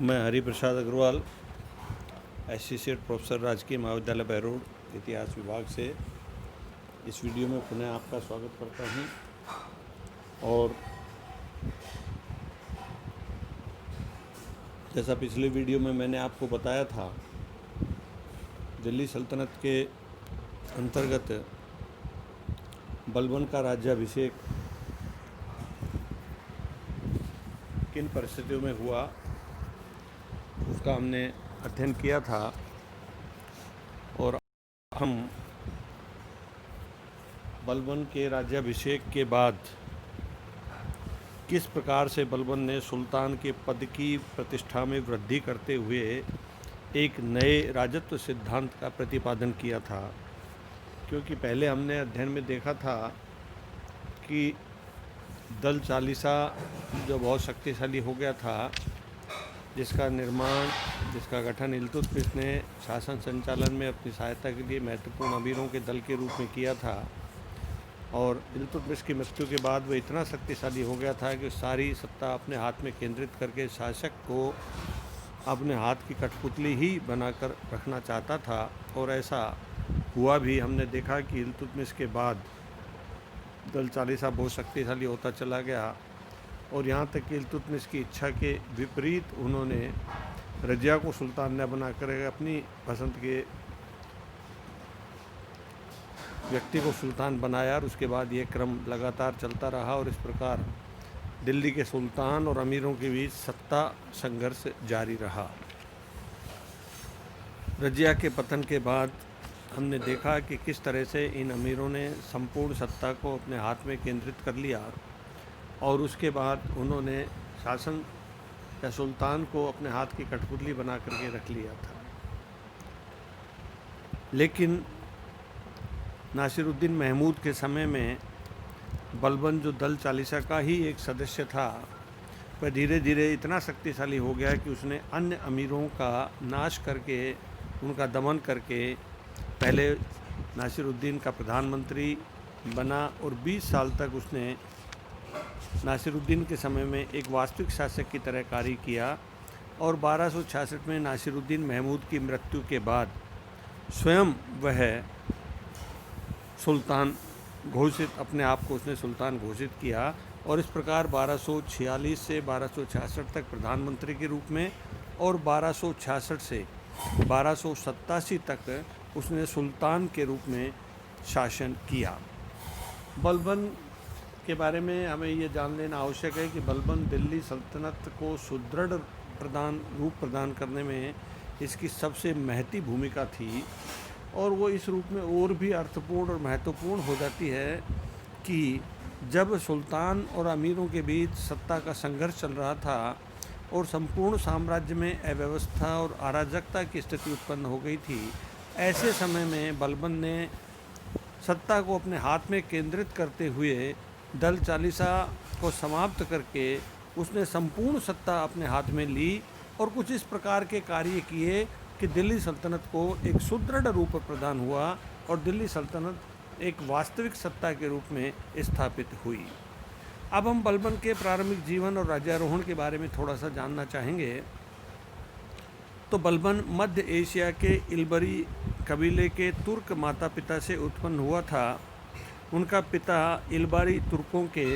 मैं Hariprasad Agarwal, associate professor राजकीय महाविद्यालय बहरोड इतिहास विभाग से इस वीडियो में पुनः आपका स्वागत करता हूं। और जैसा पिछले वीडियो में मैंने आपको बताया था, दिल्ली सल्तनत के अंतर्गत बलबन का राज्याभिषेक किन परिस्थितियों में हुआ उसका हमने अध्ययन किया था। और हम बलबन के राज्याभिषेक के बाद किस प्रकार से बलबन ने सुल्तान के पद की प्रतिष्ठा में वृद्धि करते हुए एक नए राजत्व सिद्धांत का प्रतिपादन किया था। क्योंकि पहले हमने अध्ययन में देखा था कि दल चालीसा जो बहुत शक्तिशाली हो गया था, जिसका गठन इल्तुतमिश ने शासन संचालन में अपनी सहायता के लिए महत्वपूर्ण अमीरों के दल के रूप में किया था। और इल्तुतमिश की मृत्यु के बाद वह इतना शक्तिशाली हो गया था कि सारी सत्ता अपने हाथ में केंद्रित करके शासक को अपने हाथ की कठपुतली ही बनाकर रखना चाहता था। और ऐसा हुआ भी। हमने देखा कि इल्तुतमिश के बाद दल चालीसा बहुत शक्तिशाली होता चला गया और यहाँ तक कि इल्तुतमिश की इच्छा के विपरीत उन्होंने रजिया को सुल्तान ने बनाकर अपनी पसंद के व्यक्ति को सुल्तान बनाया। और उसके बाद ये क्रम लगातार चलता रहा और इस प्रकार दिल्ली के सुल्तान और अमीरों के बीच सत्ता संघर्ष जारी रहा। रजिया के पतन के बाद हमने देखा कि किस तरह से इन अमीरों ने संपूर्ण सत्ता को अपने हाथ में केंद्रित कर लिया और उसके बाद उन्होंने शासन या सुल्तान को अपने हाथ की कठपुतली बना करके रख लिया था। लेकिन नासिरुद्दीन महमूद के समय में बलबन, जो दल चालीसा का ही एक सदस्य था, वह धीरे धीरे इतना शक्तिशाली हो गया कि उसने अन्य अमीरों का नाश करके, उनका दमन करके पहले नासिरुद्दीन का प्रधानमंत्री बना और 20 साल तक उसने नासिरुद्दीन के समय में एक वास्तविक शासक की तरह कार्य किया। और 1266 में नासिरुद्दीन महमूद की मृत्यु के बाद स्वयं वह सुल्तान अपने आप को उसने सुल्तान घोषित किया। और इस प्रकार 1246 से 1266 तक प्रधानमंत्री के रूप में और 1266 से 1287 तक उसने सुल्तान के रूप में शासन किया। बलबन के बारे में हमें ये जान लेना आवश्यक है कि बलबन दिल्ली सल्तनत को सुदृढ़ रूप प्रदान करने में इसकी सबसे महती भूमिका थी। और वो इस रूप में और भी अर्थपूर्ण और महत्वपूर्ण हो जाती है कि जब सुल्तान और अमीरों के बीच सत्ता का संघर्ष चल रहा था और संपूर्ण साम्राज्य में अव्यवस्था और अराजकता की स्थिति उत्पन्न हो गई थी, ऐसे समय में बलबन ने सत्ता को अपने हाथ में केंद्रित करते हुए दल चालीसा को समाप्त करके उसने संपूर्ण सत्ता अपने हाथ में ली और कुछ इस प्रकार के कार्य किए कि दिल्ली सल्तनत को एक सुदृढ़ रूप प्रदान हुआ और दिल्ली सल्तनत एक वास्तविक सत्ता के रूप में स्थापित हुई। अब हम बलबन के प्रारंभिक जीवन और राज्यारोहण के बारे में थोड़ा सा जानना चाहेंगे। तो बलबन मध्य एशिया के इल्बरी कबीले के तुर्क माता पिता से उत्पन्न हुआ था। उनका पिता इल्बरी तुर्कों के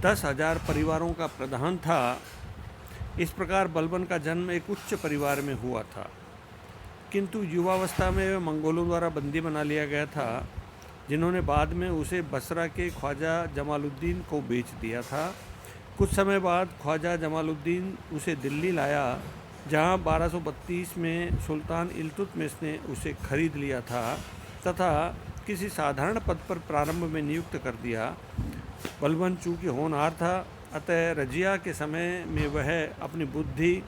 10,000 परिवारों का प्रधान था। इस प्रकार बलबन का जन्म एक उच्च परिवार में हुआ था, किंतु युवावस्था में वह मंगोलों द्वारा बंदी बना लिया गया था, जिन्होंने बाद में उसे बसरा के ख्वाजा जमालुद्दीन को बेच दिया था। कुछ समय बाद ख्वाजा जमालुद्दीन उसे दिल्ली लाया, जहां 1232 में सुल्तान इल्तुतमिश ने उसे खरीद लिया था तथा किसी साधारण पद पर प्रारंभ में नियुक्त कर दिया। बलबन चूँकि होनहार था, अतः रजिया के समय में वह अपनी बुद्धि,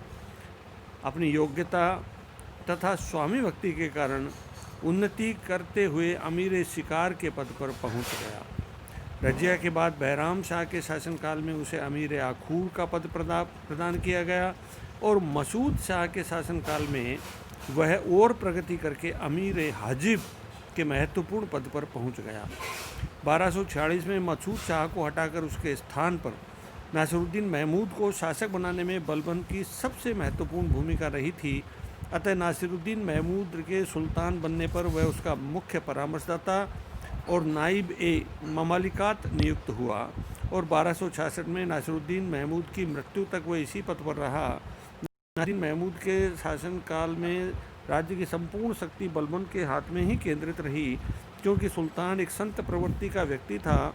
अपनी योग्यता तथा स्वामी भक्ति के कारण उन्नति करते हुए अमीर शिकार के पद पर पहुंच गया। रजिया के बाद बहराम शाह के शासनकाल में उसे अमीर आखूर का पद प्रदान किया गया और मसूद शाह के शासनकाल में वह और प्रगति करके अमीर हाजिब के महत्वपूर्ण पद पर पहुंच गया। 1246 में मसूद शाह को हटाकर उसके स्थान पर नासिरुद्दीन महमूद को शासक बनाने में बलबन की सबसे महत्वपूर्ण भूमिका रही थी। अतः नासिरुद्दीन महमूद के सुल्तान बनने पर वह उसका मुख्य परामर्शदाता और नाइब ए ममालिकात नियुक्त हुआ और 1266 में नासिरुद्दीन महमूद की मृत्यु तक वह इसी पद पर रहा। नासिरुद्दीन महमूद के शासनकाल में राज्य की संपूर्ण शक्ति बलबन के हाथ में ही केंद्रित रही, क्योंकि सुल्तान एक संत प्रवृत्ति का व्यक्ति था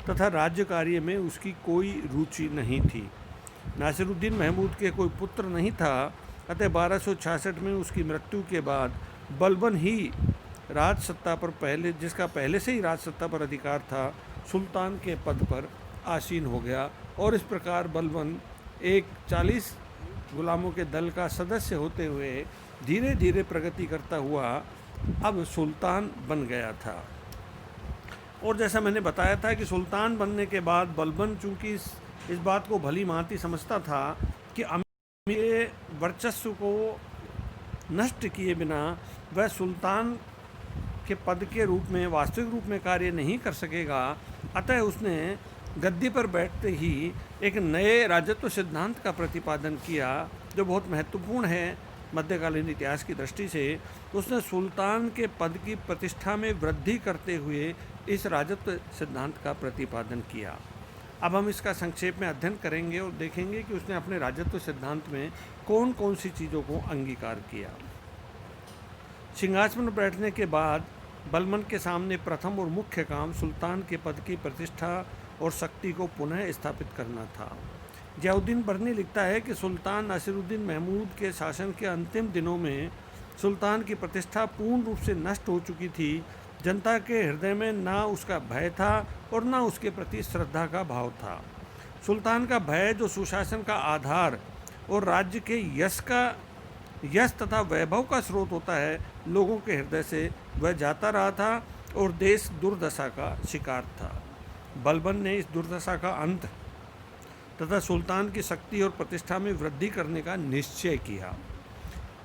तथा राज्य कार्य में उसकी कोई रुचि नहीं थी। नासिरुद्दीन महमूद के कोई पुत्र नहीं था, अतः 1266 में उसकी मृत्यु के बाद बलबन ही राज सत्ता पर जिसका पहले से ही राज सत्ता पर अधिकार था, सुल्तान के पद पर आसीन हो गया और इस प्रकार बलबन एक 40 गुलामों के दल का सदस्य होते हुए धीरे धीरे प्रगति करता हुआ अब सुल्तान बन गया था। और जैसा मैंने बताया था कि सुल्तान बनने के बाद बलबन चूंकि इस बात को भली भांति समझता था कि अमीर वर्चस्व को नष्ट किए बिना वह सुल्तान के पद के रूप में वास्तविक रूप में कार्य नहीं कर सकेगा, अतः उसने गद्दी पर बैठते ही एक नए राजत्व सिद्धांत का प्रतिपादन किया जो बहुत महत्वपूर्ण है मध्यकालीन इतिहास की दृष्टि से। उसने सुल्तान के पद की प्रतिष्ठा में वृद्धि करते हुए इस राजत्व सिद्धांत का प्रतिपादन किया। अब हम इसका संक्षेप में अध्ययन करेंगे और देखेंगे कि उसने अपने राजत्व सिद्धांत में कौन कौन सी चीज़ों को अंगीकार किया। सिंहासन पर बैठने के बाद बलबन के सामने प्रथम और मुख्य काम सुल्तान के पद की प्रतिष्ठा और शक्ति को पुनः स्थापित करना था। जियाउद्दीन बर्नी लिखता है कि सुल्तान नासिरुद्दीन महमूद के शासन के अंतिम दिनों में सुल्तान की प्रतिष्ठा पूर्ण रूप से नष्ट हो चुकी थी। जनता के हृदय में ना उसका भय था और ना उसके प्रति श्रद्धा का भाव था। सुल्तान का भय जो सुशासन का आधार और राज्य के यश तथा वैभव का स्रोत होता है, लोगों के हृदय से वह जाता रहा था और देश दुर्दशा का शिकार था। बलबन ने इस दुर्दशा का अंत तथा सुल्तान की शक्ति और प्रतिष्ठा में वृद्धि करने का निश्चय किया,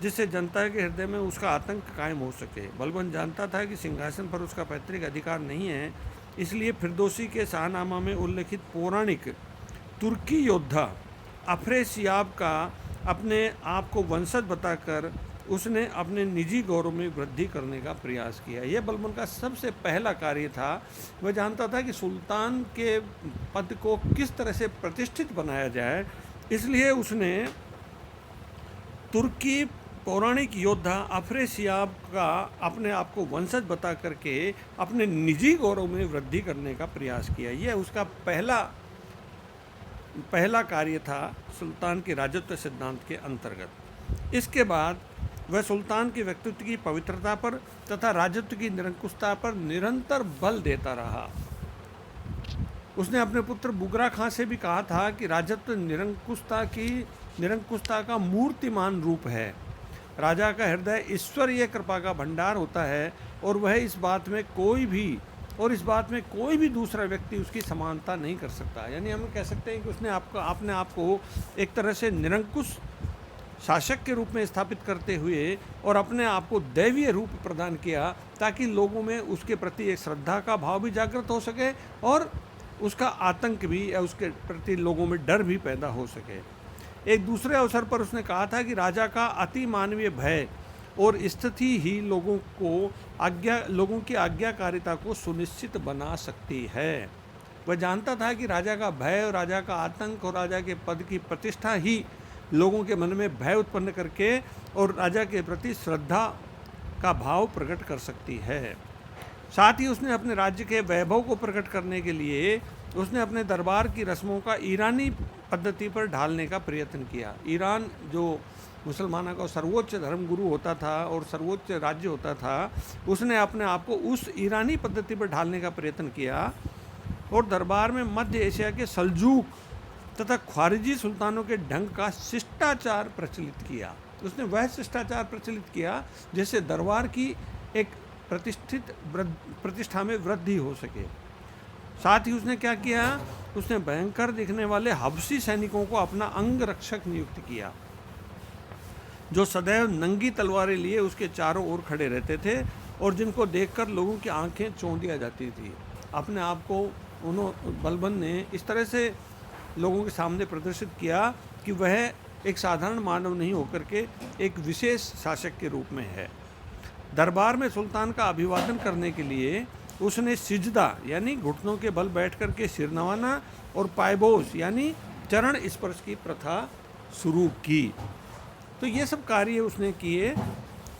जिससे जनता के हृदय में उसका आतंक कायम हो सके। बलबन जानता था कि सिंहासन पर उसका पैतृक अधिकार नहीं है, इसलिए फिरदौसी के शाहनामा में उल्लेखित पौराणिक तुर्की योद्धा अफरेसियाब का अपने आप को वंशज बताकर उसने अपने निजी गौरव में वृद्धि करने का प्रयास किया। यह बलबन का सबसे पहला कार्य था। वह जानता था कि सुल्तान के पद को किस तरह से प्रतिष्ठित बनाया जाए, इसलिए उसने तुर्की पौराणिक योद्धा अफरेसियाब का अपने आप को वंशज बता करके अपने निजी गौरव में वृद्धि करने का प्रयास किया। यह उसका पहला कार्य था सुल्तान के राजत्व सिद्धांत के अंतर्गत। इसके बाद वह सुल्तान के व्यक्तित्व की पवित्रता पर तथा राजत्व की निरंकुशता पर निरंतर बल देता रहा। उसने अपने पुत्र बुगरा खां से भी कहा था कि राजत्व निरंकुशता का मूर्तिमान रूप है। राजा का हृदय ईश्वरीय कृपा का भंडार होता है और वह इस बात में कोई भी दूसरा व्यक्ति उसकी समानता नहीं कर सकता। यानी हम कह सकते हैं कि उसने अपने आप को एक तरह से निरंकुश शासक के रूप में स्थापित करते हुए और अपने आप को दैवीय रूप प्रदान किया, ताकि लोगों में उसके प्रति एक श्रद्धा का भाव भी जागृत हो सके और उसका आतंक भी या उसके प्रति लोगों में डर भी पैदा हो सके। एक दूसरे अवसर पर उसने कहा था कि राजा का अति मानवीय भय और स्थिति ही लोगों की आज्ञाकारिता को सुनिश्चित बना सकती है। वह जानता था कि राजा का भय और राजा का आतंक और राजा के पद की प्रतिष्ठा ही लोगों के मन में भय उत्पन्न करके और राजा के प्रति श्रद्धा का भाव प्रकट कर सकती है। साथ ही उसने अपने राज्य के वैभव को प्रकट करने के लिए उसने अपने दरबार की रस्मों का ईरानी पद्धति पर ढालने का प्रयत्न किया। ईरान जो मुसलमानों का सर्वोच्च धर्मगुरु होता था और सर्वोच्च राज्य होता था, उसने अपने आप को उस ईरानी पद्धति पर ढालने का प्रयत्न किया और दरबार में मध्य एशिया के सल्जूक तथा ख्वारिजी सुल्तानों के ढंग का शिष्टाचार प्रचलित किया। उसने वह शिष्टाचार प्रचलित किया जिससे दरबार की एक प्रतिष्ठा में वृद्धि हो सके। साथ ही उसने क्या किया, उसने भयंकर दिखने वाले हबशी सैनिकों को अपना अंग रक्षक नियुक्त किया, जो सदैव नंगी तलवारें लिए उसके चारों ओर खड़े रहते थे और जिनको देखकर लोगों की आंखें चौंधिया जाती थी। अपने आप को बलबन ने इस तरह से लोगों के सामने प्रदर्शित किया कि वह एक साधारण मानव नहीं होकर के एक विशेष शासक के रूप में है। दरबार में सुल्तान का अभिवादन करने के लिए उसने सिजदा यानी घुटनों के बल बैठ कर के सिर नवाना और पायबोस यानी चरण स्पर्श की प्रथा शुरू की। तो ये सब कार्य उसने किए।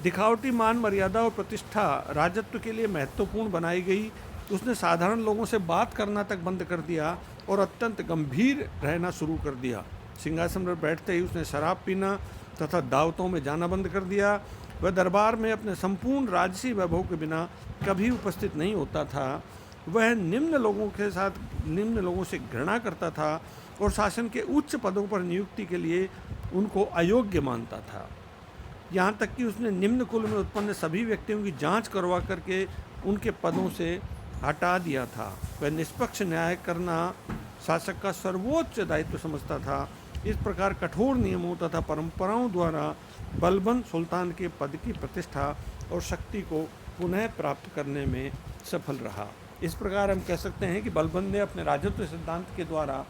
दिखावटी मान मर्यादा और प्रतिष्ठा राजत्व के लिए महत्वपूर्ण बनाई गई। उसने साधारण लोगों से बात करना तक बंद कर दिया और अत्यंत गंभीर रहना शुरू कर दिया। सिंहासन पर बैठते ही उसने शराब पीना तथा दावतों में जाना बंद कर दिया। वह दरबार में अपने संपूर्ण राजसी वैभव के बिना कभी उपस्थित नहीं होता था। वह निम्न लोगों से घृणा करता था और शासन के उच्च पदों पर नियुक्ति के लिए उनको अयोग्य मानता था। यहाँ तक कि उसने निम्न कुल में उत्पन्न सभी व्यक्तियों की जांच करवा करके उनके पदों से हटा दिया था। वह निष्पक्ष न्याय करना शासक का सर्वोच्च दायित्व समझता था। इस प्रकार कठोर नियमों तथा परंपराओं द्वारा बलबन सुल्तान के पद की प्रतिष्ठा और शक्ति को पुनः प्राप्त करने में सफल रहा। इस प्रकार हम कह सकते हैं कि बलबन ने अपने राजत्व सिद्धांत के द्वारा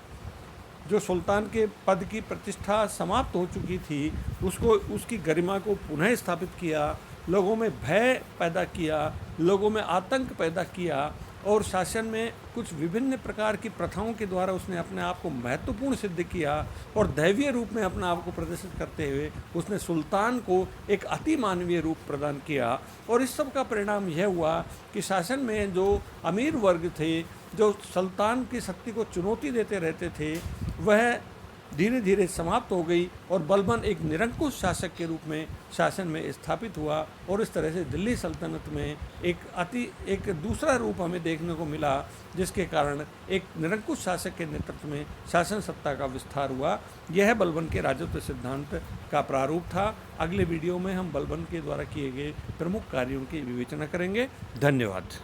जो सुल्तान के पद की प्रतिष्ठा समाप्त हो चुकी थी उसकी गरिमा को पुनः स्थापित किया, लोगों में भय पैदा किया, लोगों में आतंक पैदा किया और शासन में कुछ विभिन्न प्रकार की प्रथाओं के द्वारा उसने अपने आप को महत्वपूर्ण सिद्ध किया और दैवीय रूप में अपने आप को प्रदर्शित करते हुए उसने सुल्तान को एक अति मानवीय रूप प्रदान किया। और इस सब का परिणाम यह हुआ कि शासन में जो अमीर वर्ग थे, जो सुल्तान की शक्ति को चुनौती देते रहते थे, वह धीरे धीरे समाप्त हो गई और बलबन एक निरंकुश शासक के रूप में शासन में स्थापित हुआ। और इस तरह से दिल्ली सल्तनत में एक दूसरा रूप हमें देखने को मिला, जिसके कारण एक निरंकुश शासक के नेतृत्व में शासन सत्ता का विस्तार हुआ। यह बलबन के राजत्व सिद्धांत का प्रारूप था। अगले वीडियो में हम बलबन के द्वारा किए गए प्रमुख कार्यों की विवेचना करेंगे। धन्यवाद।